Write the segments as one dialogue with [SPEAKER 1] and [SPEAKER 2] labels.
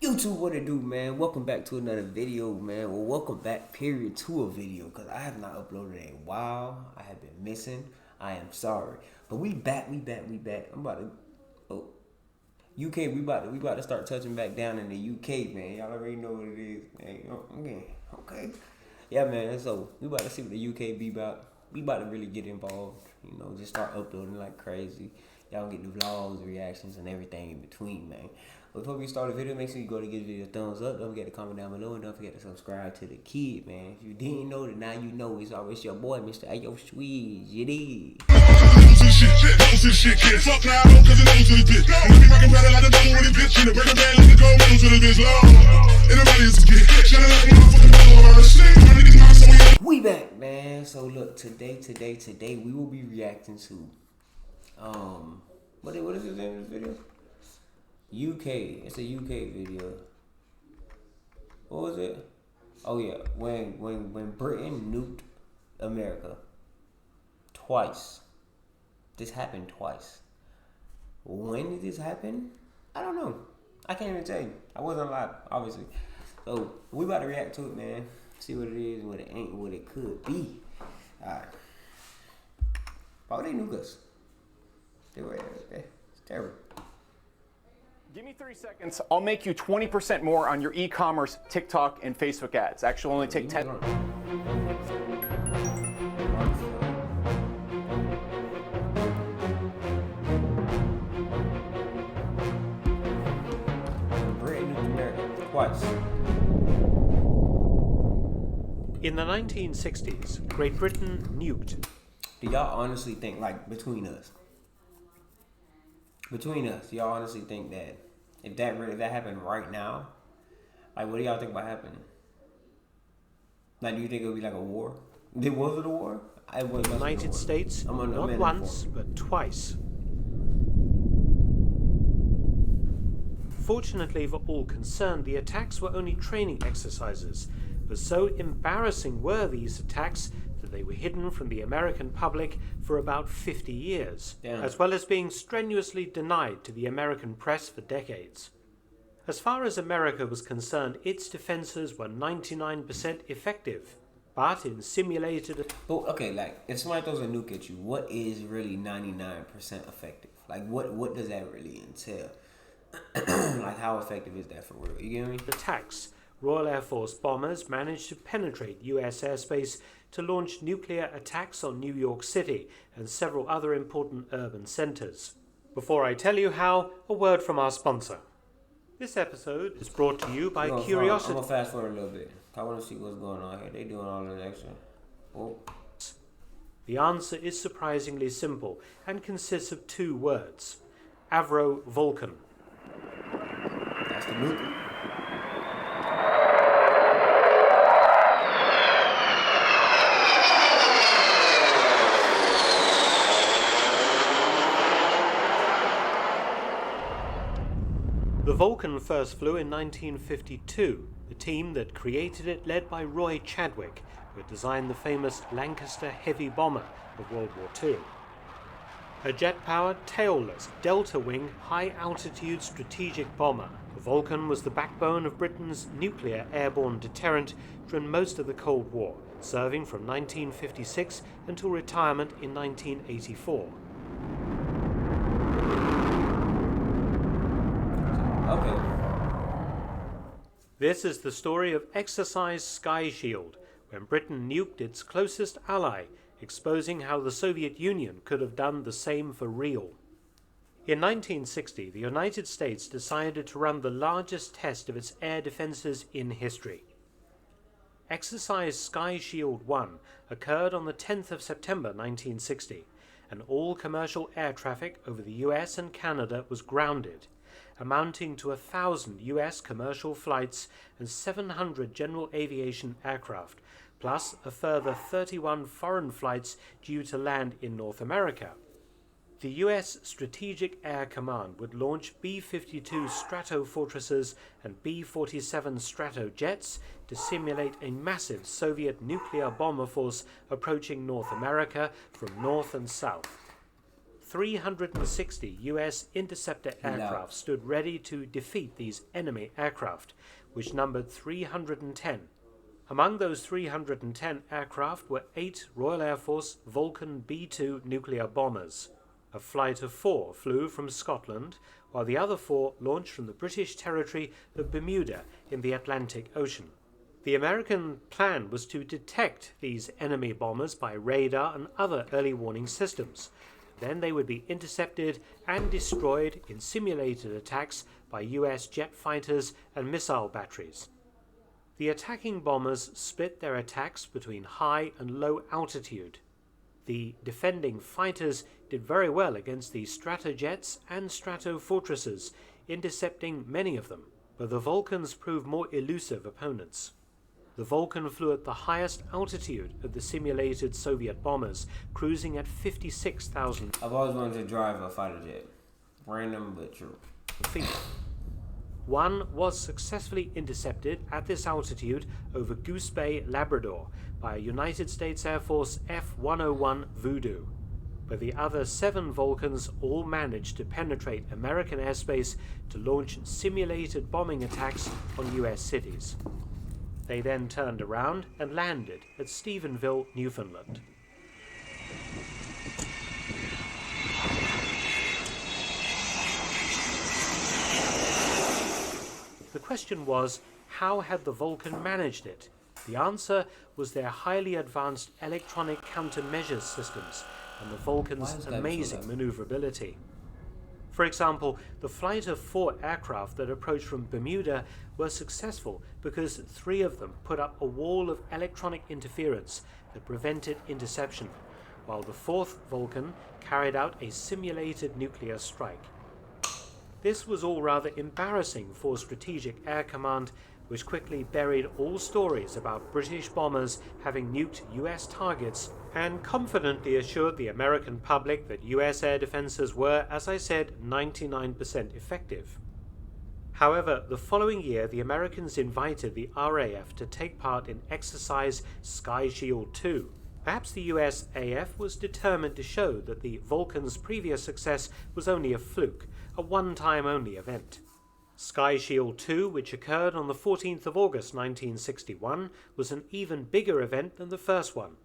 [SPEAKER 1] YouTube, what it do, man? Welcome back to another video, man. Well, welcome back, period, to a video, because I have not uploaded in a while. I have been missing. I am sorry. But we back. I'm about to, UK, we about to start touching back down in the UK, man. Y'all already know what it is, man. Okay. Yeah, man, so we about to see what the UK be about. We about to really get involved, just start uploading like crazy. Y'all get the vlogs, reactions, and everything in between, man. Before we start the video, make sure you go to give the video a thumbs up. Don't forget to comment down below, and don't forget to subscribe to the kid, man. If you didn't know, then now you know. It's always your boy, Mr. AyoSwizz. You dig? We back, man. So look, today we will be reacting to what is his name in this video? UK. It's a UK video. What was it? Oh yeah, when Britain nuked America twice. This happened twice. When did this happen? I don't know. I can't even tell you. I wasn't alive, obviously. So we about to react to it, man. See what it is, what it ain't, what it could be. Alright. Why would they nuke us? It's terrible.
[SPEAKER 2] Give me 3 seconds. I'll make you 20% more on your e-commerce, TikTok, and Facebook ads. Actually, only take 10.
[SPEAKER 1] Britain nuked America twice.
[SPEAKER 3] In the 1960s, Great Britain nuked.
[SPEAKER 1] Do y'all honestly think, like, between us, y'all honestly think that if that happened right now, like, what do y'all think about happening? Like, do you think it would be like a war? Was it a war?
[SPEAKER 3] The United States, not once, but twice. Fortunately for all concerned, the attacks were only training exercises, but so embarrassing were these attacks that they were hidden from the American public for about 50 years, as well as being strenuously denied to the American press for decades. As far as America was concerned, its defenses were 99% effective, but in simulated...
[SPEAKER 1] Okay, like, if somebody throws a nuke at you, what is really 99% effective? Like, what does that really entail? Like, how effective is that for real? You get me?
[SPEAKER 3] Attacks. Royal Air Force bombers managed to penetrate US airspace to launch nuclear attacks on New York City and several other important urban centers. Before I tell you how, a word from our sponsor. This episode is brought to you by Curiosity.
[SPEAKER 1] I'm gonna fast forward a little bit. I want to see what's going on here. They doing all this extra. Oh.
[SPEAKER 3] The answer is surprisingly simple and consists of 2 words. Avro Vulcan.
[SPEAKER 1] That's the nuke.
[SPEAKER 3] The Vulcan first flew in 1952. The team that created it led by Roy Chadwick, who had designed the famous Lancaster heavy bomber of World War II. A jet-powered, tailless, delta-wing, high-altitude strategic bomber, the Vulcan was the backbone of Britain's nuclear airborne deterrent during most of the Cold War, serving from 1956 until retirement in 1984.
[SPEAKER 1] Okay.
[SPEAKER 3] This is the story of Exercise Sky Shield, when Britain nuked its closest ally, exposing how the Soviet Union could have done the same for real. In 1960, the United States decided to run the largest test of its air defenses in history. Exercise Sky Shield 1 occurred on the 10th of September 1960, and all commercial air traffic over the US and Canada was grounded, amounting to 1,000 US commercial flights and 700 general aviation aircraft, plus a further 31 foreign flights due to land in North America. The US Strategic Air Command would launch B-52 Stratofortresses and B-47 Stratojets to simulate a massive Soviet nuclear bomber force approaching North America from north and south. 360 US interceptor aircraft stood ready to defeat these enemy aircraft, which numbered 310. Among those 310 aircraft were 8 Royal Air Force Vulcan B-2 nuclear bombers. A flight of 4 flew from Scotland, while the other 4 launched from the British territory of Bermuda in the Atlantic Ocean. The American plan was to detect these enemy bombers by radar and other early warning systems. Then they would be intercepted and destroyed in simulated attacks by US jet fighters and missile batteries. The attacking bombers split their attacks between high and low altitude. The defending fighters did very well against the stratojets and stratofortresses, intercepting many of them, but the Vulcans proved more elusive opponents. The Vulcan flew at the highest altitude of the simulated Soviet bombers, cruising at 56,000
[SPEAKER 1] I've always wanted to drive a fighter jet. Random but true.
[SPEAKER 3] feet. One was successfully intercepted at this altitude over Goose Bay, Labrador, by a United States Air Force F-101 Voodoo. But the other 7 Vulcans all managed to penetrate American airspace to launch simulated bombing attacks on US cities. They then turned around and landed at Stephenville, Newfoundland. The question was, how had the Vulcan managed it? The answer was their highly advanced electronic countermeasures systems and the Vulcan's amazing maneuverability. For example, the flight of 4 aircraft that approached from Bermuda were successful because 3 of them put up a wall of electronic interference that prevented interception, while the 4th Vulcan carried out a simulated nuclear strike. This was all rather embarrassing for Strategic Air Command, which quickly buried all stories about British bombers having nuked US targets and confidently assured the American public that US air defenses were, as I said, 99% effective. However, the following year, the Americans invited the RAF to take part in exercise Sky Shield 2. Perhaps the US AF was determined to show that the Vulcan's previous success was only a fluke, a one-time only event. Sky Shield 2, which occurred on the 14th of August 1961, was an even bigger event than the first one.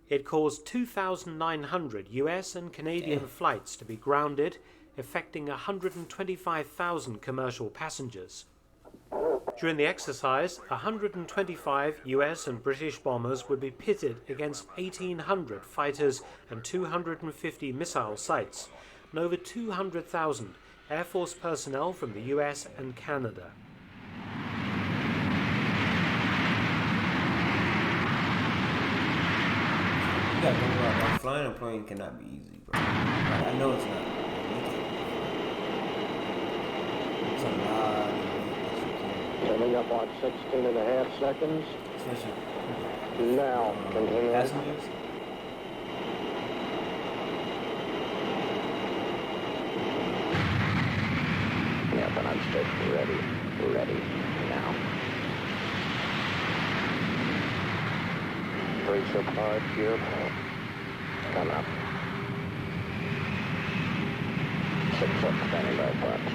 [SPEAKER 3] It caused 2,900 US and Canadian flights to be grounded, affecting 125,000 commercial passengers. During the exercise, 125 US and British bombers would be pitted against 1,800 fighters and 250 missile sites, and over 200,000 Air Force personnel from the US and Canada.
[SPEAKER 1] You gotta think about it. Flying a plane cannot be easy, bro. Like, I know it's not. It's a lot of
[SPEAKER 4] Coming up on 16 and a half seconds.
[SPEAKER 1] especially
[SPEAKER 4] Now, continue.
[SPEAKER 1] passengers.
[SPEAKER 4] Yeah, but I'm still ready. Ready now. 3 so far, gear. Coming up. 6 up, standing by flaps.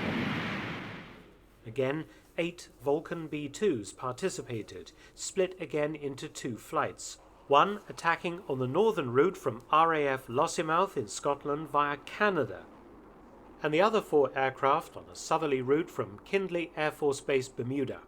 [SPEAKER 3] Again, 8 Vulcan B-2s participated, split again into 2 flights. One attacking on the northern route from RAF Lossiemouth in Scotland via Canada, and the other 4 aircraft on a southerly route from Kindley Air Force Base, Bermuda.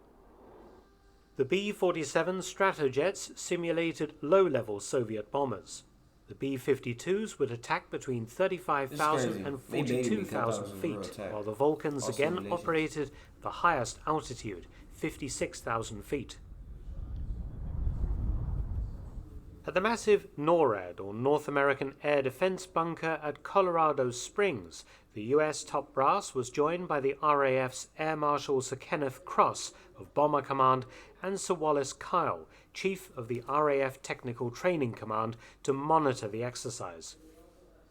[SPEAKER 3] The B-47 Stratojets simulated low-level Soviet bombers. The B-52s would attack between 35,000 and 42,000 feet, while the Vulcans again operated the highest altitude, 56,000 feet. At the massive NORAD, or North American Air Defense Bunker at Colorado Springs, the US top brass was joined by the RAF's Air Marshal Sir Kenneth Cross of Bomber Command and Sir Wallace Kyle, Chief of the RAF Technical Training Command, to monitor the exercise.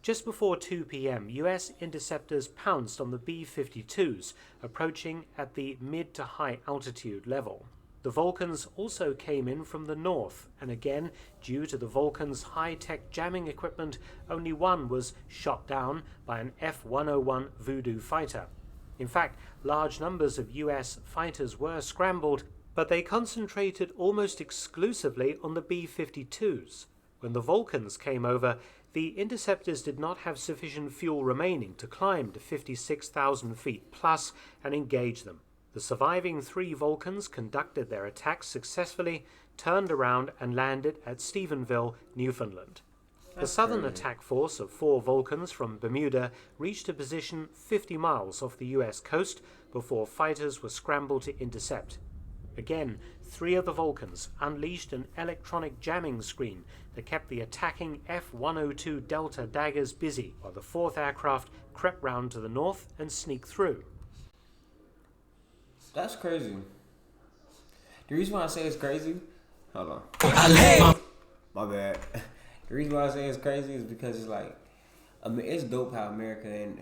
[SPEAKER 3] Just before 2 p.m., US interceptors pounced on the B-52s, approaching at the mid to high altitude level. The Vulcans also came in from the north, and again, due to the Vulcans' high-tech jamming equipment, only one was shot down by an F-101 Voodoo fighter. In fact, large numbers of US fighters were scrambled, but they concentrated almost exclusively on the B-52s. When the Vulcans came over, the interceptors did not have sufficient fuel remaining to climb to 56,000 feet plus and engage them. The surviving 3 Vulcans conducted their attacks successfully, turned around and landed at Stephenville, Newfoundland. The southern attack force of 4 Vulcans from Bermuda reached a position 50 miles off the US coast before fighters were scrambled to intercept. Again, 3 of the Vulcans unleashed an electronic jamming screen that kept the attacking F-102 Delta daggers busy, while the 4th aircraft crept round to the north and sneaked through.
[SPEAKER 1] That's crazy. The reason why I say it's crazy, hold on. My bad. The reason why I say it's crazy is because it's like, I mean, it's dope how America and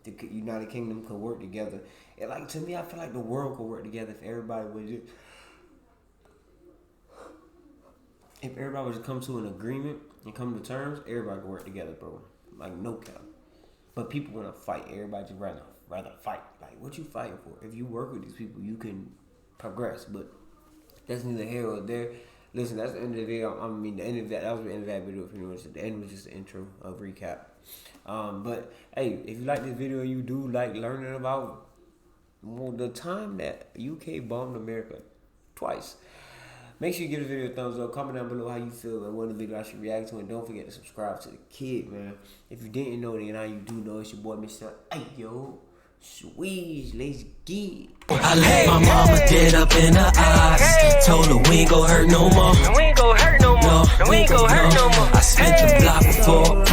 [SPEAKER 1] the United Kingdom could work together. And like, to me, I feel like the world could work together if everybody would just come to an agreement and come to terms. Everybody could work together, bro. Like, no cap. But people wanna fight. Everybody just rather fight. Like, what you fighting for? If you work with these people, you can progress. But that's neither here or there. Listen, that's the end of the video. I mean, the end of that. That was the end of that video. If you noticed, the end was just the intro of recap. But hey, if you like this video, you do like learning about the time that UK bombed America twice. Make sure you give the video a thumbs up. Comment down below how you feel and what the video I should react to. And don't forget to subscribe to the kid, man. If you didn't know, then now you do know. It's your boy, Mr. AyoSwizz. Let's get.
[SPEAKER 5] I let my mama dead up in her eyes. Told her we ain't gon' hurt no more. We ain't gon' hurt no more. No, we ain't gon' hurt no more. I spent the block before.